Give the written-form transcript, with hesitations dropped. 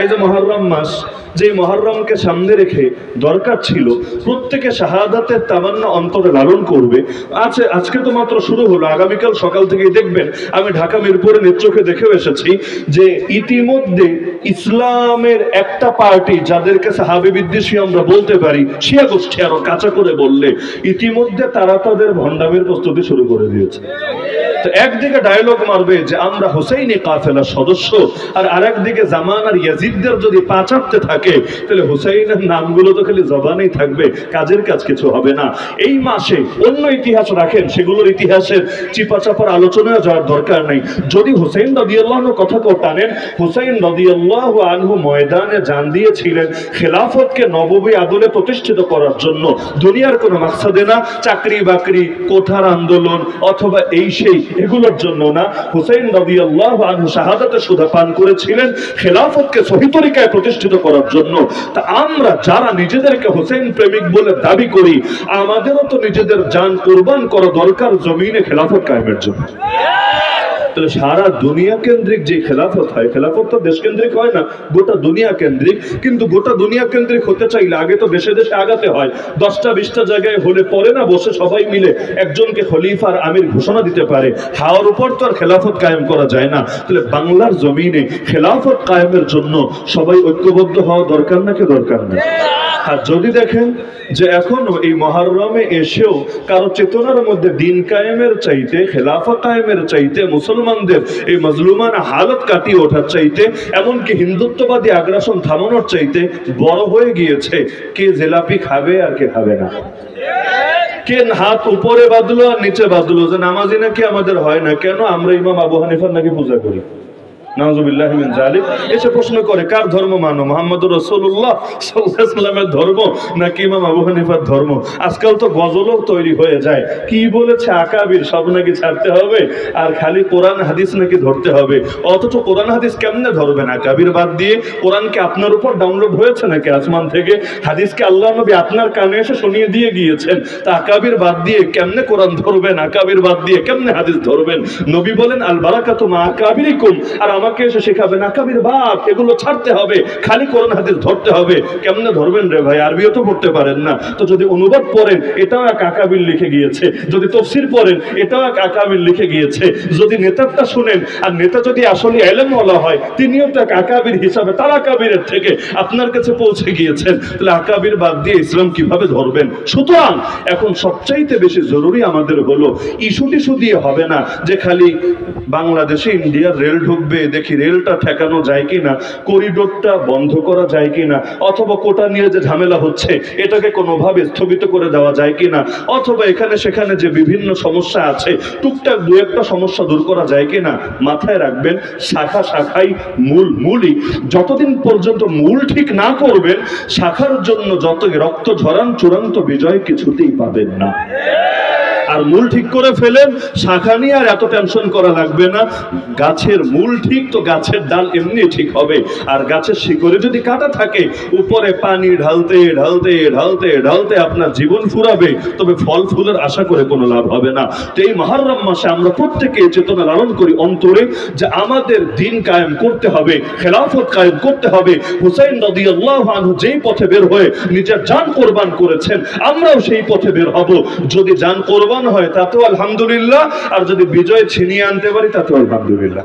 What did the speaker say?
এই যে মুহররম মাস, যে মুহররমকে সামনে রেখে দরকার ছিল প্রত্যেকে শাহাদাতের তামান্না অন্তরে লালন করবে। আজকে তো মাত্র শুরু হলো, আগামীকাল সকাল থেকেই দেখবেন। আমি ঢাকা মিরপুরে নেত্রকে দেখেও এসেছি যে ইতিমধ্যে ইসলামের একটা পার্টি, যাদেরকে সাহাবী বিদ্বেষী আমরা বলতে পারি, শিয়া গোষ্ঠী আরো কাঁচা করে বললে, ইতিমধ্যে তারা তাদের ভণ্ডামের প্রস্তুতি শুরু করে দিয়েছে। তো একদিকে ডায়লগ মারবে যে আমরা হুসাইনি কাফেলার সদস্য, আর আরেকদিকে জামান আর ইয়াজিদদের যদি পা চাপতে থাকে তাহলে হুসাইনের নামগুলো তো খালি জবানেই থাকবে, কাজের কাজ কিছু হবে না। এই মাসে অন্য ইতিহাস রাখেন, সেগুলোর ইতিহাসের চিপা চাপার আলোচনায় যাওয়ার দরকার নাই। যদি হুসাইন রাদিয়াল্লাহু আনহু কথা কেউ টানেন, হুসাইন রাদিয়াল্লাহু আনহু ময়দানে জান দিয়েছিলেন খেলাফতকে নববী আদলে প্রতিষ্ঠিত করার জন্য, দুনিয়ার কোনো মাকসাদে না, চাকরি বাকরি, কোঠার আন্দোলন অথবা এই সেই এগুলোর জন্য না। হুসাইন রাদিয়াল্লাহু আনহু শাহাদাতের সুধা পান করেছিলেন খেলাফতকে সহি তরিকায় প্রতিষ্ঠিত করার জন্য। তা আমরা যারা নিজেদেরকে হুসাইন প্রেমিক বলে দাবি করি, আমাদেরও তো নিজেদের জান কুরবান করা দরকার জমিনে খেলাফত কায়েমের জন্য। সারা দুনিয়া কেন্দ্রিক যে খেলাফত হয়, খেলাফত তো দেশ কেন্দ্রিক হয় না, গোটা দুনিয়া কেন্দ্রিক। কিন্তু গোটা দুনিয়া কেন্দ্রিক হতে চাইলে আগে তো দেশে দেশে আগাতে হয়। 10টা 20টা জায়গায় হলে পরে না বসে সবাই মিলে একজনকে খলিফার আমির ঘোষণা দিতে পারে, হাওয়ার উপর তো আর খেলাফত কায়েম করা যায় না। তাহলে বাংলার জমিনে খেলাফত কায়েমের জন্য সবাই ঐক্যবদ্ধ হওয়া দরকার নাকি দরকার না? আর যদি দেখেন যে এখনো এই মুহররমে এসেও কারো চেতনার মধ্যে দিন কায়েমের চাইতে, খেলাফত কায়েমের চাইতে, মুসলমানদের এই মজলুমানা হালত কাটিয়ে ওঠার চাইতে, এমনকি হিন্দুত্ববাদী আগ্রাসন থামানোর চাইতে বড় হয়ে গিয়েছে কে জিলাপি খাবে আর কে খাবে না, কে হাত উপরে বাঁধলো আর নিচে বাঁধলো, যে নামাজি নাকি আমাদের হয় না, কেন আমরা ইমাম আবু হানিফার নাকি পূজা করি। নাউযুবিল্লাহি মিন যালিক। এসে প্রশ্ন করে কার ধর্ম মানো, মুহাম্মদুর রাসূলুল্লাহ সাল্লাল্লাহু আলাইহি ওয়াসাল্লামের ধর্ম নাকি ইমাম আবু হানিফার ধর্ম? আজকাল তো গজলও তৈরি হয়ে যায়, কি বলেছে আকাবির সব নাকি ছাড়তে হবে আর খালি কোরআন হাদিস নাকি ধরতে হবে। অথচ কোরআন হাদিস কেমনে ধরবেন আকাবির বাদ দিয়ে? কোরআনকে আপনার উপর ডাউনলোড হয়েছে নাকি আসমান থেকে? হাদিসকে আল্লাহ নবী আপনার কানে এসে শুনিয়ে দিয়ে গিয়েছেন। তা আকাবির বাদ দিয়ে কেমনে কোরআন ধরবেন, আকাবির বাদ দিয়ে কেমনে হাদিস ধরবেন? নবী বলেন আল বারাকাতু মা আকাবিরিকুম, আর আমাকে এসে শেখাবেন আকাবির বাপ, এগুলো ছাড়তে হবে, খালি কোরআন হাদিস ধরতে হবে। কেমনে ধরবেন রে ভাই? আরবিও তো পড়তে পারেন না। তো যদি অনুবাদ পড়েন এটাও এক আকাবির লিখে গিয়েছে, যদি তাফসীর পড়েন এটাও এক আকাবির লিখে গিয়েছে, যদি নেতারটা শুনেন আর নেতা যদি আসলে ইলমওয়ালা হয় তিনিও তো এক আকাবির হিসাবে তার আকাবিরের থেকে আপনার কাছে পৌঁছে গিয়েছেন। তাহলে আকাবির বাদ দিয়ে ইসলাম কিভাবে ধরবেন? সুতরাং এখন সবচাইতে বেশি জরুরি আমাদের হলো ইস্যু টিস্যু দিয়ে হবে না যে খালি বাংলাদেশে ইন্ডিয়ার রেল ঢুকবে, দেখি রেলটা ঠেকানো যায় কিনা, করিডোরটা বন্ধ করা যায় কিনা, অথবা কোটা নিয়ে যে ঝামেলা হচ্ছে এটাকে কোনোভাবে স্থগিত করে দেওয়া যায় কিনা, অথবা এখানে সেখানে যে বিভিন্ন সমস্যা আছে টুকটাক দু একটা সমস্যা দূর করা যায় কিনা। মাথায় রাখবেন শাখা শাখাই মূলই। যতদিন পর্যন্ত মূল ঠিক না করবেন, শাখার জন্য যত রক্ত ঝরান চূড়ান্ত বিজয় কিছুতেই পাবেন না। আর মূল ঠিক করে ফেলেন, শাখা নিয়ে আর এত টেনশন করা লাগবে না। গাছের মূল ঠিক তো গাছের ডাল এমনি ঠিক হবে। আর গাছের শিকড়ে যদি কাটা থাকে, উপরে পানি ঢালতে ঢালতে ঢালতে ঢালতে আপনার জীবন ফুরাবে, তবে ফল ফুলের আশা করে কোনো লাভ হবে না। তো এই মুহররম মাসে আমরা প্রত্যেকে চেতনা লালন করি অন্তরে যে আমাদের দিন কায়েম করতে হবে, খেলাফত কায়েম করতে হবে। হুসাইন রাদিয়াল্লাহু আনহু যেই পথে বের হয়ে নিজের জান কোরবান করেছেন, আমরাও সেই পথে বের হব। যদি জান কোরবান হয় তাতেও আলহামদুলিল্লাহ, আর যদি বিজয় ছিনিয়ে আনতে পারি তাতেও আলহামদুলিল্লাহ।